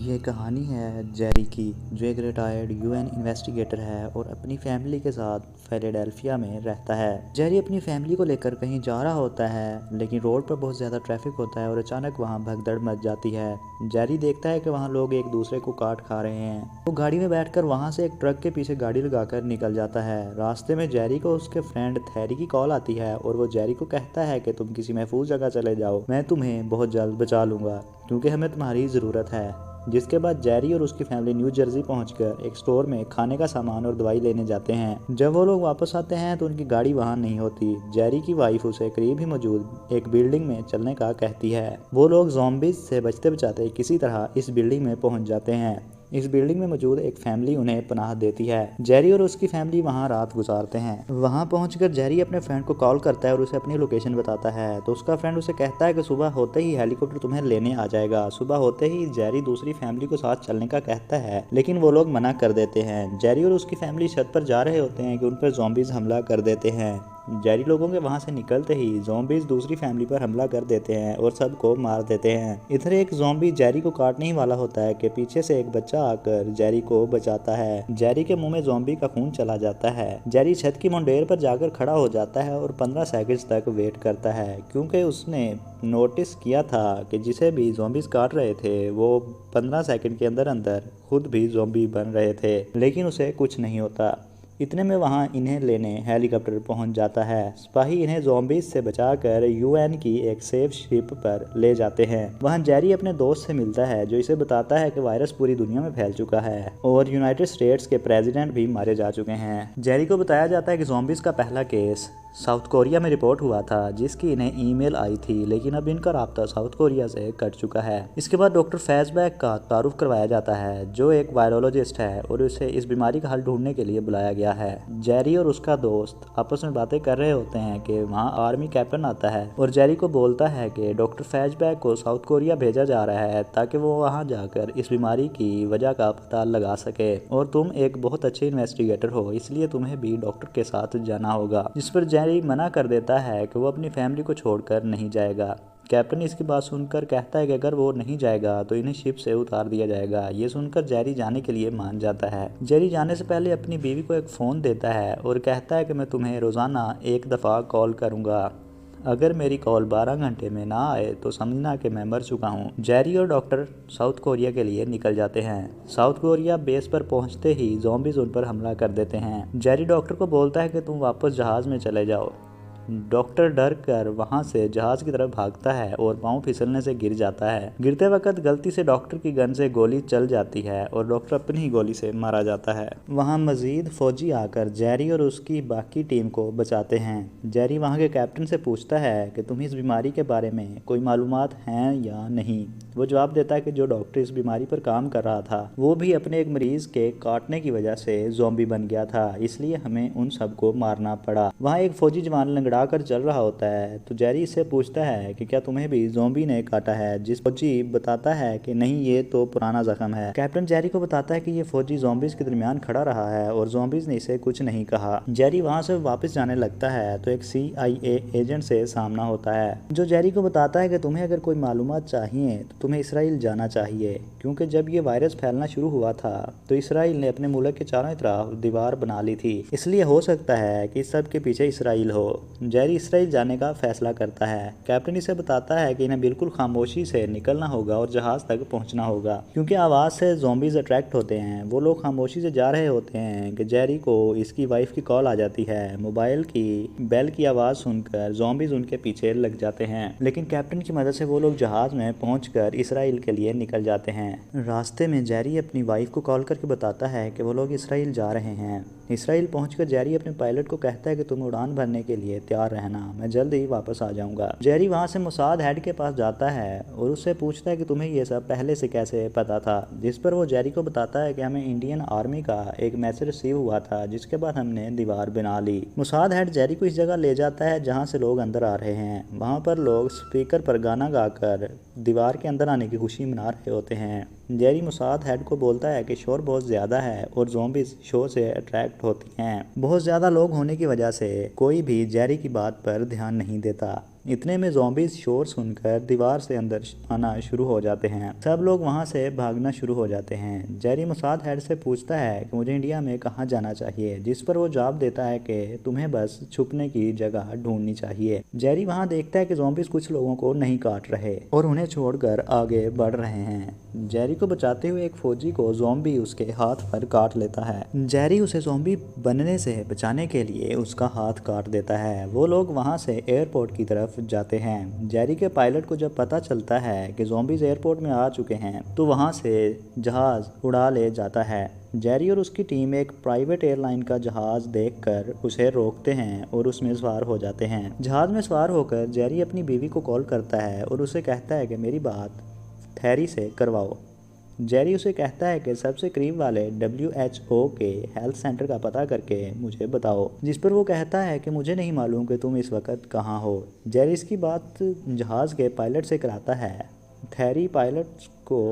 ये कहानी है जेरी की, जो एक रिटायर्ड यूएन इन्वेस्टिगेटर है और अपनी फैमिली के साथ फिलाडेल्फिया में रहता है। जेरी अपनी फैमिली को लेकर कहीं जा रहा होता है, लेकिन रोड पर बहुत ज़्यादा ट्रैफिक होता है और अचानक वहाँ भगदड़ मच जाती है। जेरी देखता है कि वहाँ लोग एक दूसरे को काट खा रहे हैं। वो गाड़ी में बैठकर वहाँ से एक ट्रक के पीछे गाड़ी लगाकर निकल जाता है। रास्ते में जेरी को उसके फ्रेंड थैरी की कॉल आती है और वो जेरी को कहता है कि तुम किसी महफूज जगह चले जाओ, मैं तुम्हें बहुत जल्द बचा लूँगा क्योंकि हमें तुम्हारी ज़रूरत है। जिसके बाद जेरी और उसकी फैमिली न्यू जर्सी पहुंचकर एक स्टोर में खाने का सामान और दवाई लेने जाते हैं। जब वो लोग वापस आते हैं तो उनकी गाड़ी वहां नहीं होती। जेरी की वाइफ उसे करीब ही मौजूद एक बिल्डिंग में चलने का कहती है। वो लोग ज़ॉम्बीज़ से बचते बचाते किसी तरह इस बिल्डिंग में पहुंच जाते हैं। इस बिल्डिंग में मौजूद एक फैमिली उन्हें पनाह देती है। जेरी और उसकी फैमिली वहां रात गुजारते हैं। वहां पहुंचकर जेरी अपने फ्रेंड को कॉल करता है और उसे अपनी लोकेशन बताता है। तो उसका फ्रेंड उसे कहता है कि सुबह होते ही हेलीकॉप्टर तुम्हें लेने आ जाएगा। सुबह होते ही जेरी दूसरी फैमिली को साथ चलने का कहता है, लेकिन वो लोग मना कर देते हैं। जेरी और उसकी फैमिली छत पर जा रहे होते हैं कि उन पर ज़ॉम्बीज़ हमला कर देते हैं। जेरी लोगों के वहां से निकलते ही ज़ॉम्बीज़ दूसरी फैमिली पर हमला कर देते हैं और सबको मार देते हैं। इधर एक ज़ॉम्बी जेरी को काटने ही वाला होता है कि पीछे से एक बच्चा आकर जेरी को बचाता है। जेरी के मुंह में ज़ॉम्बी का खून चला जाता है। जेरी छत की मुंडेर पर जाकर खड़ा हो जाता है और 15 सेकंड तक वेट करता है, क्योंकि उसने नोटिस किया था कि जिसे भी ज़ॉम्बीज़ काट रहे थे वो 15 सेकंड के अंदर अंदर खुद भी ज़ॉम्बी बन रहे थे, लेकिन उसे कुछ नहीं होता। इतने में वहां इन्हें लेने हेलीकॉप्टर पहुंच जाता है। सिपाही इन्हें ज़ॉम्बीज़ से बचाकर यूएन की एक सेफ शिप पर ले जाते हैं। वहां जेरी अपने दोस्त से मिलता है, जो इसे बताता है कि वायरस पूरी दुनिया में फैल चुका है और यूनाइटेड स्टेट्स के प्रेसिडेंट भी मारे जा चुके हैं। जेरी को बताया जाता है कि ज़ॉम्बीज़ का पहला केस साउथ कोरिया में रिपोर्ट हुआ था, जिसकी इन्हें ईमेल आई थी, लेकिन अब इनका राब्ता साउथ कोरिया से कट चुका है। इसके बाद डॉक्टर फैजबैक का तारुफ करवाया जाता है, जो एक वायरोलॉजिस्ट है, और उसे इस बीमारी का हल ढूंढने के लिए बुलाया गया है। जेरी और उसका दोस्त आपस में बातें कर रहे होते हैं कि वहाँ आर्मी कैप्टन आता है और जेरी को बोलता है कि डॉक्टर फैजबैक को साउथ कोरिया भेजा जा रहा है ताकि वो वहाँ जाकर इस बीमारी की वजह का पता लगा सके, और तुम एक बहुत अच्छे इन्वेस्टिगेटर हो, इसलिए तुम्हें भी डॉक्टर के साथ जाना होगा। जिस पर जेरी मना कर देता है कि वो अपनी फैमिली को छोड़कर नहीं जाएगा। कैप्टन इसकी बात सुनकर कहता है कि अगर वो नहीं जाएगा तो इन्हें शिप से उतार दिया जाएगा। ये सुनकर जेरी जाने के लिए मान जाता है। जेरी जाने से पहले अपनी बीवी को एक फ़ोन देता है और कहता है कि मैं तुम्हें रोज़ाना एक दफ़ा कॉल करूँगा, अगर मेरी कॉल 12 घंटे में ना आए तो समझना कि मैं मर चुका हूँ। जेरी और डॉक्टर साउथ कोरिया के लिए निकल जाते हैं। साउथ कोरिया बेस पर पहुंचते ही ज़ॉम्बीज़ उन पर हमला कर देते हैं। जेरी डॉक्टर को बोलता है कि तुम वापस जहाज़ में चले जाओ। डॉक्टर डर कर वहां से जहाज की तरफ भागता है और पांव फिसलने से गिर जाता है। गिरते वक्त गलती से डॉक्टर की गन से गोली चल जाती है और डॉक्टर अपनी ही गोली से मारा जाता है। वहां मजीद फौजी आकर जेरी और उसकी बाकी टीम को बचाते हैं। जेरी वहां के कैप्टन से पूछता है कि तुम्हें इस बीमारी के बारे में कोई मालूमात हैं या नहीं। वो जवाब देता है कि जो डॉक्टर इस बीमारी पर काम कर रहा था वो भी अपने एक मरीज के काटने की वजह से ज़ॉम्बी बन गया था, इसलिए हमें उन सबको मारना पड़ा। वहाँ एक फौजी जवान लंगड़ा कर चल रहा होता है, तो जेरी इससे पूछता है कि क्या तुम्हें भी ज़ॉम्बी ने काटा है, जिस फौजी बताता है कि नहीं, ये तो पुराना जख्म है। कैप्टन जेरी को बताता है कि ये फौजी ज़ॉम्बीज़ के दरमियान खड़ा रहा है और ज़ॉम्बीज़ ने इसे कुछ नहीं कहा। जेरी वहाँ से वापस जाने लगता है तो एक CIA एजेंट से सामना होता है, जो जेरी को बताता है कि तुम्हें अगर कोई मालूमात चाहिए तो तुम्हें इसराइल जाना चाहिए, क्योंकि जब ये वायरस फैलना शुरू हुआ था तो इसराइल ने अपने मुल्क के चारों तरफ दीवार बना ली थी, इसलिए हो सकता है कि इस सब के पीछे इसराइल हो। जेरी इसराइल जाने का फैसला करता है। कैप्टन इसे बताता है कि इन्हें बिल्कुल खामोशी से निकलना होगा और जहाज तक पहुंचना होगा, क्योंकि आवाज़ से ज़ॉम्बीज़ अट्रैक्ट होते हैं। वो लोग खामोशी से जा रहे होते हैं कि जेरी को इसकी वाइफ की कॉल आ जाती है। मोबाइल की बेल की आवाज़ सुनकर ज़ॉम्बीज़ उनके पीछे लग जाते हैं, लेकिन कैप्टन की मदद से वो लोग जहाज़ में पहुंचकर इसराइल के लिए निकल जाते हैं। रास्ते में जेरी अपनी वाइफ को कॉल करके बताता है कि वो लोग इसराइल जा रहे हैं। इसराइल पहुंचकर जेरी अपने पायलट को कहता है कि तुम उड़ान भरने के लिए तैयार रहना, मैं जल्द ही वापस आ जाऊंगा। जेरी वहां से मोसाद हेड के पास जाता है और उससे पूछता है कि तुम्हें ये सब पहले से कैसे पता था, जिस पर वो जेरी को बताता है कि हमें इंडियन आर्मी का एक मैसेज रिसीव हुआ था, जिसके बाद हमने दीवार बना ली। मोसाद हेड जेरी को इस जगह ले जाता है जहाँ से लोग अंदर आ रहे हैं। वहाँ पर लोग स्पीकर पर गाना गाकर दीवार के अंदर आने की खुशी मना रहे होते हैं। जेरी मोसाद हेड को बोलता है कि शोर बहुत ज़्यादा है और ज़ॉम्बीज़ शोर से अट्रैक्ट होती हैं। बहुत ज़्यादा लोग होने की वजह से कोई भी जेरी की बात पर ध्यान नहीं देता। इतने में ज़ॉम्बीज़ शोर सुनकर दीवार से अंदर आना शुरू हो जाते हैं। सब लोग वहाँ से भागना शुरू हो जाते हैं। जेरी मोसाद हेड से पूछता है कि मुझे इंडिया में कहाँ जाना चाहिए, जिस पर वो जवाब देता है कि तुम्हें बस छुपने की जगह ढूंढनी चाहिए। जेरी वहाँ देखता है कि ज़ॉम्बीज़ कुछ लोगों को नहीं काट रहे और उन्हें छोड़कर आगे बढ़ रहे हैं। जेरी को बचाते हुए एक फौजी को ज़ॉम्बी उसके हाथ पर काट लेता है। जेरी उसे ज़ॉम्बी बनने से बचाने के लिए उसका हाथ काट देता है। वो लोग वहाँ से एयरपोर्ट की तरफ जाते हैं। जेरी के पायलट को जब पता चलता है कि ज़ॉम्बीज़ एयरपोर्ट में आ चुके हैं तो वहाँ से जहाज़ उड़ा ले जाता है। जेरी और उसकी टीम एक प्राइवेट एयरलाइन का जहाज़ देखकर उसे रोकते हैं और उसमें सवार हो जाते हैं। जहाज़ में सवार होकर जेरी अपनी बीवी को कॉल करता है और उसे कहता है कि मेरी बात थैरी से करवाओ। जेरी उसे कहता है कि सबसे करीब वाले WHO के हेल्थ सेंटर का पता करके मुझे बताओ, जिस पर वो कहता है कि मुझे नहीं मालूम कि तुम इस वक्त कहाँ हो। जेरी इसकी बात जहाज़ के पायलट से कराता है। थैरी पायलट को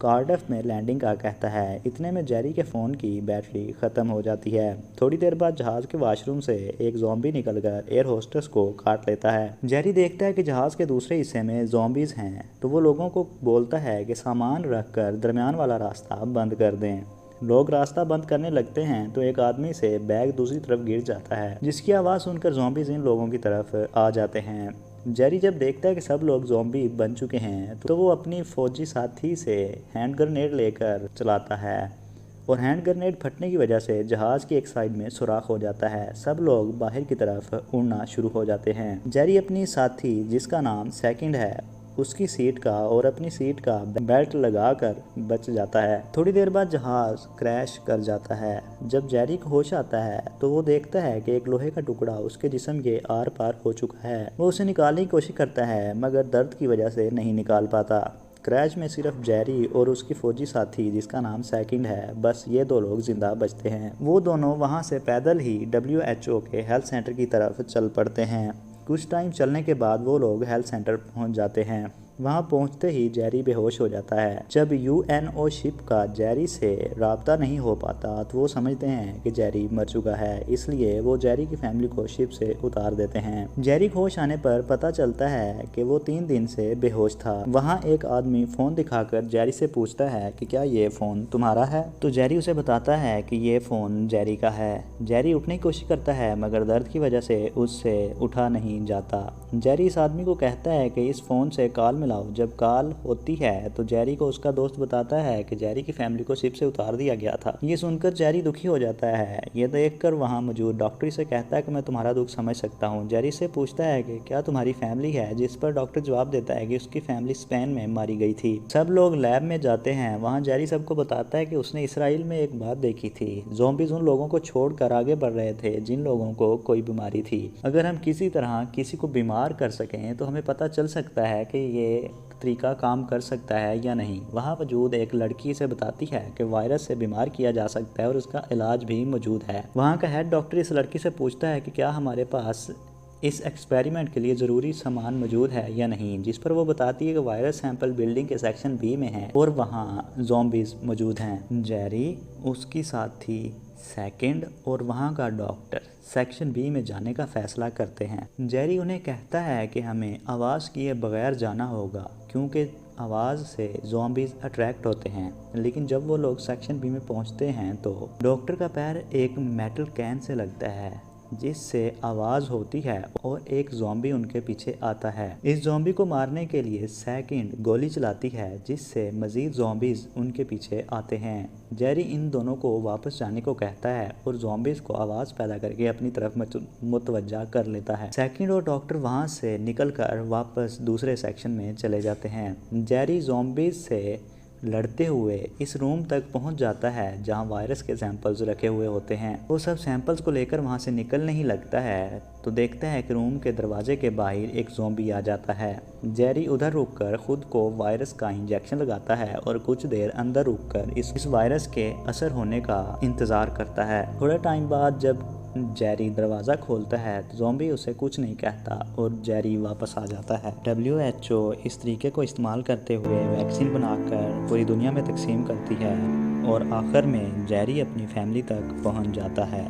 कार्डिफ में लैंडिंग का कहता है। इतने में जेरी के फ़ोन की बैटरी ख़त्म हो जाती है। थोड़ी देर बाद जहाज़ के वॉशरूम से एक ज़ॉम्बी निकलकर एयर होस्टेस को काट लेता है। जेरी देखता है कि जहाज़ के दूसरे हिस्से में ज़ॉम्बीज़ हैं तो वो लोगों को बोलता है कि सामान रखकर दरमियान वाला रास्ता बंद कर दें। लोग रास्ता बंद करने लगते हैं तो एक आदमी से बैग दूसरी तरफ गिर जाता है, जिसकी आवाज़ सुनकर ज़ॉम्बीज़ इन लोगों की तरफ आ जाते हैं। जेरी जब देखता है कि सब लोग ज़ॉम्बी बन चुके हैं तो वो अपनी फौजी साथी से हैंड ग्रेनेड लेकर चलाता है और हैंड ग्रेनेड फटने की वजह से जहाज़ की एक साइड में सुराख हो जाता है। सब लोग बाहर की तरफ उड़ना शुरू हो जाते हैं। जेरी अपनी साथी, जिसका नाम सेकंड है, उसकी सीट का और अपनी सीट का बेल्ट लगाकर बच जाता है। थोड़ी देर बाद जहाज़ क्रैश कर जाता है। जब जेरी को होश आता है तो वो देखता है कि एक लोहे का टुकड़ा उसके जिस्म के आर पार हो चुका है। वो उसे निकालने की कोशिश करता है मगर दर्द की वजह से नहीं निकाल पाता। क्रैश में सिर्फ जेरी और उसकी फौजी साथी, जिसका नाम सेकंड है, बस ये दो लोग जिंदा बचते हैं। वो दोनों वहाँ से पैदल ही WHO के हेल्थ सेंटर की तरफ चल पड़ते हैं। कुछ टाइम चलने के बाद वो लोग हेल्थ सेंटर पहुंच जाते हैं। वहां पहुंचते ही जेरी बेहोश हो जाता है। जब UNO शिप का जेरी से राब्ता नहीं हो पाता तो वो समझते हैं कि जेरी मर चुका है, इसलिए वो जेरी की फैमिली को शिप से उतार देते हैं। जेरी को होश आने पर पता चलता है कि वो 3 दिन से बेहोश था। वहाँ एक आदमी फ़ोन दिखाकर जेरी से पूछता है कि क्या ये फ़ोन तुम्हारा है, तो जेरी उसे बताता है कि ये फ़ोन जेरी का है। जेरी उठने की कोशिश करता है मगर दर्द की वजह से उससे उठा नहीं जाता। जेरी इस आदमी को कहता है कि इस फ़ोन से कॉल मिलाओ। जब कॉल होती है तो जेरी को उसका दोस्त बताता है कि जेरी की फैमिली को शिप से उतार दिया गया था। ये सुनकर जेरी दुखी हो जाता है। ये देखकर वहाँ मौजूद डॉक्टर से कहता है कि मैं तुम्हारा दुख समझ सकता हूँ। जेरी से पूछता है कि क्या तुम्हारी फैमिली है, जिस पर डॉक्टर जवाब देता है कि उसकी फैमिली स्पेन में मारी गई थी। सब लोग लैब में जाते हैं। वहाँ जेरी सबको बताता है कि उसने इसराइल में एक बात देखी थी। ज़ॉम्बीज़ उन लोगों को छोड़कर आगे बढ़ रहे थे जिन लोगों को कोई बीमारी थी। अगर हम किसी तरह किसी को बीमार कर सकें तो हमें पता चल सकता है कि ये तरीका काम कर सकता है या नहीं। वहाँ मौजूद एक लड़की से बताती है कि वायरस से बीमार किया जा सकता है और उसका इलाज भी मौजूद है। वहाँ का हेड डॉक्टर इस लड़की से पूछता है कि क्या हमारे पास इस एक्सपेरिमेंट के लिए ज़रूरी सामान मौजूद है या नहीं, जिस पर वो बताती है कि वायरस सैंपल बिल्डिंग के सेक्शन B में है और वहाँ ज़ॉम्बीज़ मौजूद हैं। जेरी, उसकी साथी सेकंड और वहाँ का डॉक्टर सेक्शन B में जाने का फ़ैसला करते हैं। जेरी उन्हें कहता है कि हमें आवाज़ किए बगैर जाना होगा क्योंकि आवाज़ से ज़ॉम्बीज़ अट्रैक्ट होते हैं। लेकिन जब वो लोग सेक्शन B में पहुँचते हैं तो डॉक्टर का पैर एक मेटल कैन से लगता है जिससे आवाज़ होती है और एक ज़ॉम्बी उनके पीछे आता है। इस ज़ॉम्बी को मारने के लिए सेकंड गोली चलाती है जिससे मज़ीद ज़ॉम्बीज़ उनके पीछे आते हैं। जेरी इन दोनों को वापस जाने को कहता है और ज़ॉम्बीज़ को आवाज़ पैदा करके अपनी तरफ मुतवज्जा कर लेता है। सेकंड और डॉक्टर वहाँ से निकलकर वापस दूसरे सेक्शन में चले जाते हैं। जेरी ज़ॉम्बीज़ से लड़ते हुए इस रूम तक पहुंच जाता है जहां वायरस के सैंपल्स रखे हुए होते हैं। वो सब सैंपल्स को लेकर वहां से निकल नहीं लगता है तो देखता है कि रूम के दरवाजे के बाहर एक ज़ॉम्बी आ जाता है। जेरी उधर रुककर खुद को वायरस का इंजेक्शन लगाता है और कुछ देर अंदर रुककर इस वायरस के असर होने का इंतज़ार करता है। थोड़ा टाइम बाद जब जेरी दरवाज़ा खोलता है तो ज़ॉम्बी उसे कुछ नहीं कहता और जेरी वापस आ जाता है। WHO इस तरीके को इस्तेमाल करते हुए वैक्सीन बनाकर पूरी दुनिया में तकसीम करती है और आखिर में जेरी अपनी फैमिली तक पहुंच जाता है।